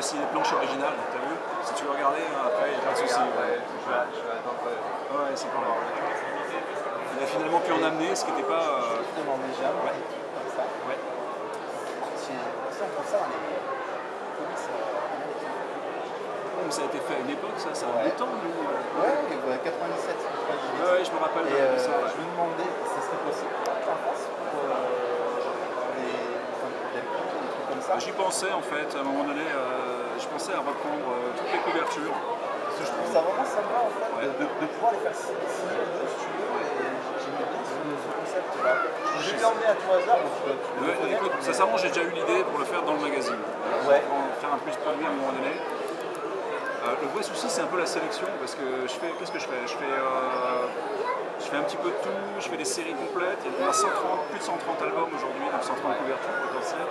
voici les planches originales, t'as vu? Si tu veux regarder, après, il n'y a pas de souci. Ouais, c'est pas mal. Il a finalement pu en amener, ce qui n'était pas. Justement, déjà, Ouais. comme ça. Ouais. Si on prend ça dans les comics, Mais ça a été fait à une époque, ça a ouais. du temps, nous. Ouais, 97, 98. Ouais, je me rappelle Et de ça. Ouais. je me demandais si ça serait possible en France pour des trucs comme ça. J'y pensais en fait, à un moment donné, je pensais à reprendre toutes les couvertures. Parce que je trouve ça vraiment sympa en fait Ouais. de pouvoir les faire signer en deux si tu veux. Et j'aimais bien ce concept-là. Je vais l'emmener à tout hasard, donc tu le connais. Écoute, sincèrement, j'ai déjà eu l'idée pour le faire dans le magazine. Ouais. Faire un plus produit à un moment donné. Le vrai souci, c'est un peu la sélection, parce que qu'est-ce que je fais? Je fais un petit peu de tout, je fais des séries complètes. Il y a plus de 130 albums aujourd'hui, donc 130 couvertures potentielles.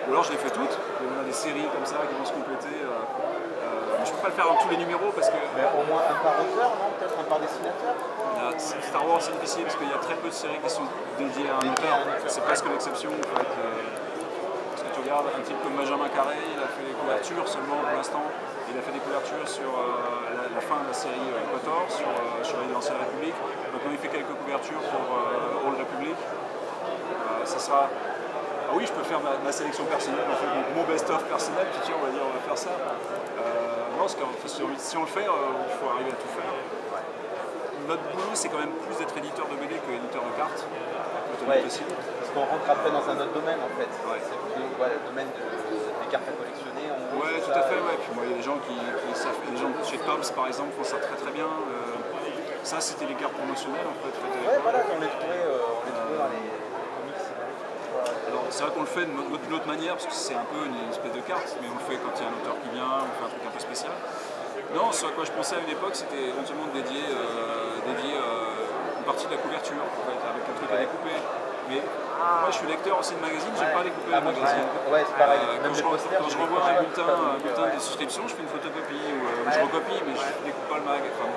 Ou alors je les fais toutes, on a des séries comme ça qui vont se compléter. Mais je ne peux pas le faire dans tous les numéros parce que. Mais au moins un par auteur, non? Peut-être un par dessinateur? Star Wars, c'est difficile parce qu'il y a très peu de séries qui sont dédiées à un auteur. C'est presque l'exception en fait. Parce que tu regardes un type comme Benjamin Carré, il a fait des couvertures seulement pour l'instant. Il a fait des couvertures sur la fin de la série KOTOR, sur l'Ancienne République. Maintenant il fait quelques couvertures pour Old Republic. Ça sera. Ah oui, je peux faire ma sélection personnelle, en fait, mon best-of personnel, puis tiens, on va dire, on va faire ça. Non, parce que si on le fait, il faut arriver à tout faire. Notre boulot, c'est quand même plus d'être éditeur de BD que éditeur de cartes. Ouais, parce qu'on rentre après dans un autre domaine en fait. Ouais. C'est plutôt le domaine des cartes à collectionner. Ouais, tout à fait, ouais. Puis moi, il y a des gens qui savent, des gens chez Tops par exemple font ça très très bien. Ça, c'était les cartes promotionnelles en fait. Ouais, voilà, on les trouvait dans les comics. Alors, c'est vrai qu'on le fait d'une autre manière, parce que c'est un peu une espèce de carte, mais on le fait quand il y a un auteur qui vient, on fait un truc un peu spécial. Non, ce à quoi je pensais à une époque, c'était éventuellement de dédier une partie de la couverture, en fait, avec un truc à découper. Mais moi, je suis lecteur aussi de magazines, j'aime pas découper les magazines. Ouais, c'est pareil. Quand je revois un bulletin de souscription, je fais une photocopie, ou je recopie, mais je découpe pas le mag. Enfin,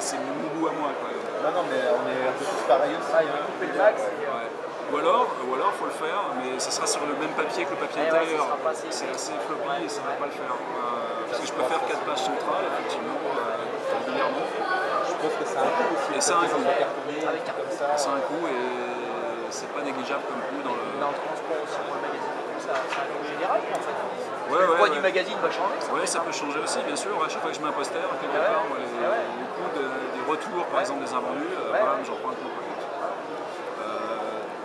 c'est mon goût à moi. Quoi. Non, mais on est un peu tous pareil aussi. Il va couper le mag. Ouais. Ou alors, faut le faire, mais ça sera sur le même papier que le papier intérieur. C'est assez floppy et ça ne va pas le faire. Parce que je peux faire 4 pages centrales, effectivement, régulièrement. Je pense que ça a un coût aussi. Et ça a un coût. Comme ça. Ça a un coût et c'est pas négligeable comme coût dans le. Dans le transport aussi pour le magazine, ça a un coût général en fait. Ouais, le poids du magazine va changer. Ouais, ça peut changer aussi, bien sûr. À chaque fois que je mets un poster, quelque part, moi, les coûts des retours, par exemple, des invendus, j'en prends un coup.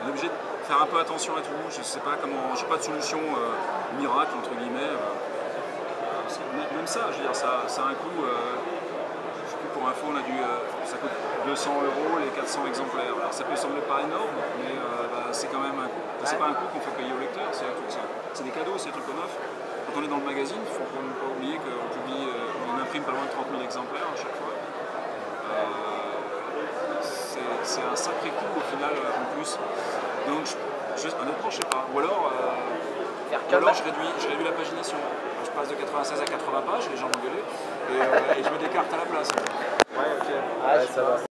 On est obligé de faire un peu attention à tout. Je sais pas comment, j'ai pas de solution miracle entre guillemets. Même ça, je veux dire, ça a un coût. Je sais plus, pour info, ça coûte 200 € les 400 exemplaires. Alors ça peut sembler pas énorme, mais c'est quand même un coût. C'est pas un coût qu'on fait payer au lecteur, c'est des cadeaux, c'est des trucs qu'on offre. Quand on est dans le magazine, il faut ne pas oublier qu'on publie, on imprime pas loin de 30 000 exemplaires à chaque fois. C'est un sacré coût au final en plus. Donc honnêtement je sais pas. Ou alors je réduis la pagination. Je passe de 96 à 80 pages, les gens vont gueuler, et je mets des cartes à la place. Ouais, ok. Ouais, ça va.